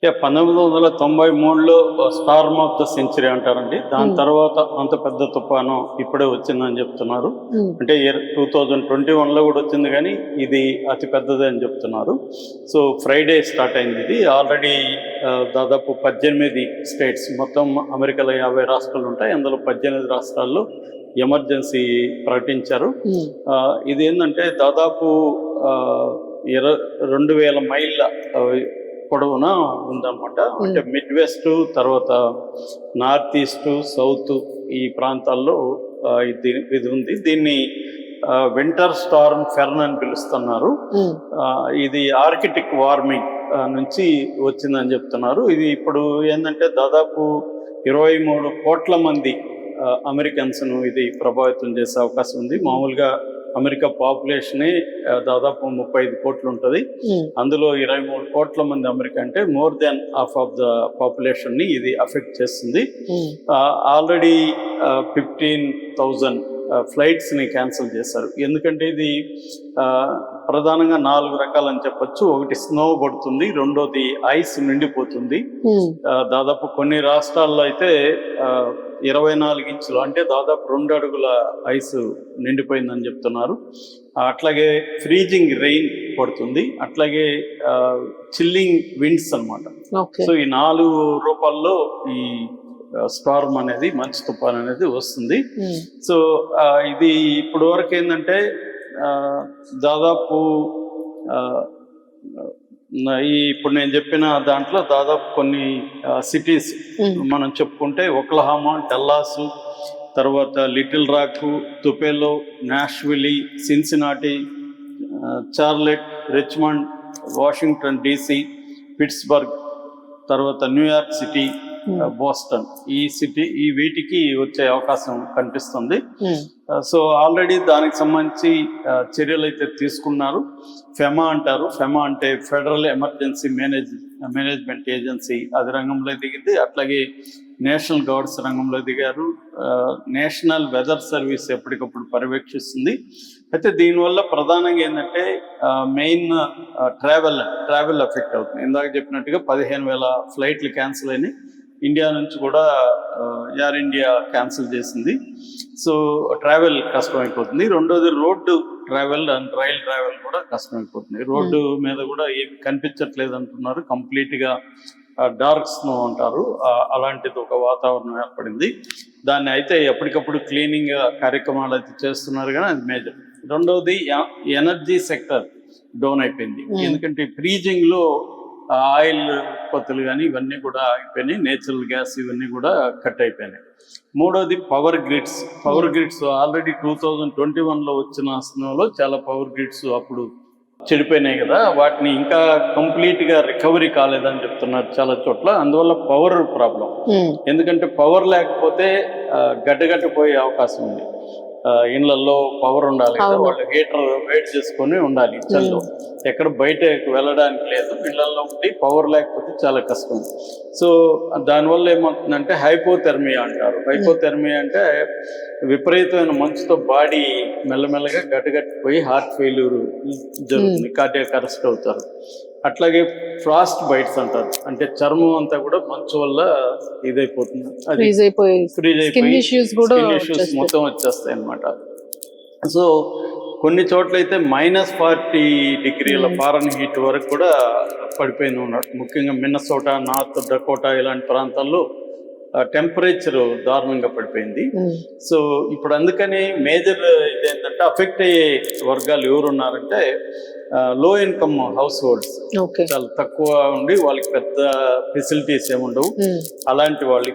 1993లో Storm of the century అంటారండి. దాని తర్వాత అంత పెద్ద తుఫాను ఇప్పుడే వచ్చిందని చెప్తున్నారు. అంటే 2021లో కూడా వచ్చింది, కానీ ఇది అతి పెద్దది అని చెప్తున్నారు. సో ఫ్రైడే స్టార్ట్ అయింది. ఇది ఆల్రెడీ దాదాపు 18 స్టేట్స్, మొత్తం అమెరికాలో 50 రాష్ట్రాలు ఉంటాయి. అందులో 18 రాష్ట్రాల్లో ఎమర్జెన్సీ ప్రకటించారు. ఇది ఏంటంటే దాదాపు 2,000 మైళ్ళ పొడవున ఉందన్నమాట. అంటే మిడ్ వెస్ట్, తర్వాత నార్త్ ఈస్ట్, సౌత్ ఈ ప్రాంతాల్లో ఇది ఉంది. దీన్ని వింటర్ స్టార్మ్ ఫెర్న్ అని పిలుస్తున్నారు. ఇది ఆర్కిటిక్ వార్మింగ్ నుంచి వచ్చిందని చెప్తున్నారు. ఇది ఇప్పుడు ఏంటంటే దాదాపు 23 కోట్ల మంది అమెరికన్స్ను ఇది ప్రభావితం చేసే అవకాశం ఉంది. మామూలుగా అమెరికా పాపులేషనే దాదాపు 35 కోట్లు ఉంటుంది. అందులో 23 కోట్ల మంది అమెరికా అంటే more than half of the population ని ఇది అఫెక్ట్ చేస్తుంది. ఆల్రెడీ 15,000 ఫ్లైట్స్ ని క్యాన్సిల్ చేశారు. ఎందుకంటే ఇది ప్రధానంగా 4 రకాలని చెప్పొచ్చు. ఒకటి స్నో పడుతుంది, రెండోది ఐస్ నిండిపోతుంది. దాదాపు కొన్ని రాష్ట్రాల్లో అయితే 24 ఇంచులు అంటే దాదాపు 2 అడుగుల ఐస్ నిండిపోయిందని చెప్తున్నారు. అట్లాగే ఫ్రీజింగ్ రెయిన్ పడుతుంది, అట్లాగే చిల్లింగ్ విండ్స్ అన్నమాట. సో ఈ 4 రూపాల్లో ఈ స్టార్మ్ అనేది, మంచు తుఫాన్ అనేది వస్తుంది. సో ఇది ఇప్పుడు వరకు ఏంటంటే దాదాపు ఇప్పుడు నేను చెప్పిన దాంట్లో దాదాపు కొన్ని సిటీస్ మనం చెప్పుకుంటే ఒక్లహామా, డల్లాసు, తర్వాత Little Rock, Tupelo, Nashville, Cincinnati, Charlotte, Richmond, Washington DC, Pittsburgh, తర్వాత న్యూయార్క్ సిటీ, బోస్టన్, ఈ వీటికి వచ్చే అవకాశం కనిపిస్తుంది. సో ఆల్రెడీ దానికి సంబంధించి చర్యలు అయితే తీసుకున్నారు. ఫెమా అంటారు. ఫెమా అంటే ఫెడరల్ ఎమర్జెన్సీ మేనేజ్మెంట్ ఏజెన్సీ, అది రంగంలో దిగింది. అట్లాగే నేషనల్ గార్డ్స్ రంగంలో దిగారు. నేషనల్ వెదర్ సర్వీస్ ఎప్పటికప్పుడు పర్యవేక్షిస్తుంది. అయితే దీనివల్ల ప్రధానంగా ఏంటంటే మెయిన్ ట్రావెల్ ఎఫెక్ట్ అవుతుంది. ఇందాక చెప్పినట్టుగా 15,000 ఫ్లైట్లు క్యాన్సిల్ అయినాయి. ఇండియా నుంచి కూడా ఎయిర్ ఇండియా క్యాన్సిల్ చేసింది. సో ట్రావెల్ కష్టమైపోతుంది. రెండోది road travel and rail travel కూడా కష్టమైపోతుంది. రోడ్డు మీద కూడా ఏమి కనిపించట్లేదు అంటున్నారు. కంప్లీట్గా డార్క్ స్నో అంటారు, అలాంటిది ఒక వాతావరణం ఏర్పడింది. దాన్ని అయితే ఎప్పటికప్పుడు క్లీనింగ్ కార్యక్రమాలు అయితే చేస్తున్నారు, కానీ అది మేజర్. రెండవది ఎనర్జీ సెక్టర్ డౌన్ అయిపోయింది. ఎందుకంటే ఫ్రీజింగ్లో ఆయిల్ ఉత్పత్తులు కానీ ఇవన్నీ కూడా అయిపోయినాయి. నేచురల్ గ్యాస్ ఇవన్నీ కూడా కట్ అయిపోయినాయి. మూడోది పవర్ గ్రిడ్స్ ఆల్రెడీ 2021లో వచ్చిన స్నోలో చాలా పవర్ గ్రిడ్స్ అప్పుడు చెడిపోయినాయి కదా, వాటిని ఇంకా కంప్లీట్గా రికవరీ కాలేదని చెప్తున్నారు చాలా చోట్ల. అందువల్ల పవర్ ప్రాబ్లం. ఎందుకంటే పవర్ లేకపోతే గడ్డగట్టిపోయే అవకాశం ఉంది. ఇళ్లలో పవర్ ఉండాలి కదా, వాళ్ళు హీటర్ వెయిట్ చేసుకొని ఉండాలి. చల్లో ఎక్కడ బయటకు వెళ్ళడానికి లేదు, ఇళ్లలో ఉండి పవర్ లేకపోతే చాలా కష్టం. సో దానివల్ల ఏమవుతుందంటే హైపోథెర్మియా అంటారు. హైపోథెర్మియా అంటే విపరీతమైన మంచుతో బాడీ మెల్లమెల్లగా గడ్డగట్టిపోయి హార్ట్ ఫెయిల్యూర్ జరుగుతుంది, కార్డియాక్ అరెస్ట్ అవుతారు. అట్లాగే ఫ్రాస్ట్ బైట్స్ అంటారు. అంటే చర్మం అంతా కూడా మంచు వల్ల ఇదైపోతుంది, అది ఫ్రీజ్ అయిపోయి స్కిన్ ఇష్యూస్ మొత్తం వచ్చేస్తాయి అన్నమాట. సో కొన్ని చోట్ల అయితే -40 డిగ్రీల ఫారెన్హీట్ వరకు కూడా పడిపోయింది ఉన్నట్టు. ముఖ్యంగా మిన్నసోటా, నార్త్ డకోటా ఇలాంటి ప్రాంతాల్లో టెంపరేచర్ దారుణంగా పడిపోయింది. సో ఇప్పుడు అందుకని మేజర్ ఇదేంటంటే అఫెక్ట్ అయ్యే వర్గాలు ఎవరున్నారంటే లో ఇన్కమ్ హౌస్ హోల్డ్స్, చాలా తక్కువ ఉండి వాళ్ళకి పెద్ద ఫెసిలిటీస్ ఏముండవు, అలాంటి వాళ్ళకి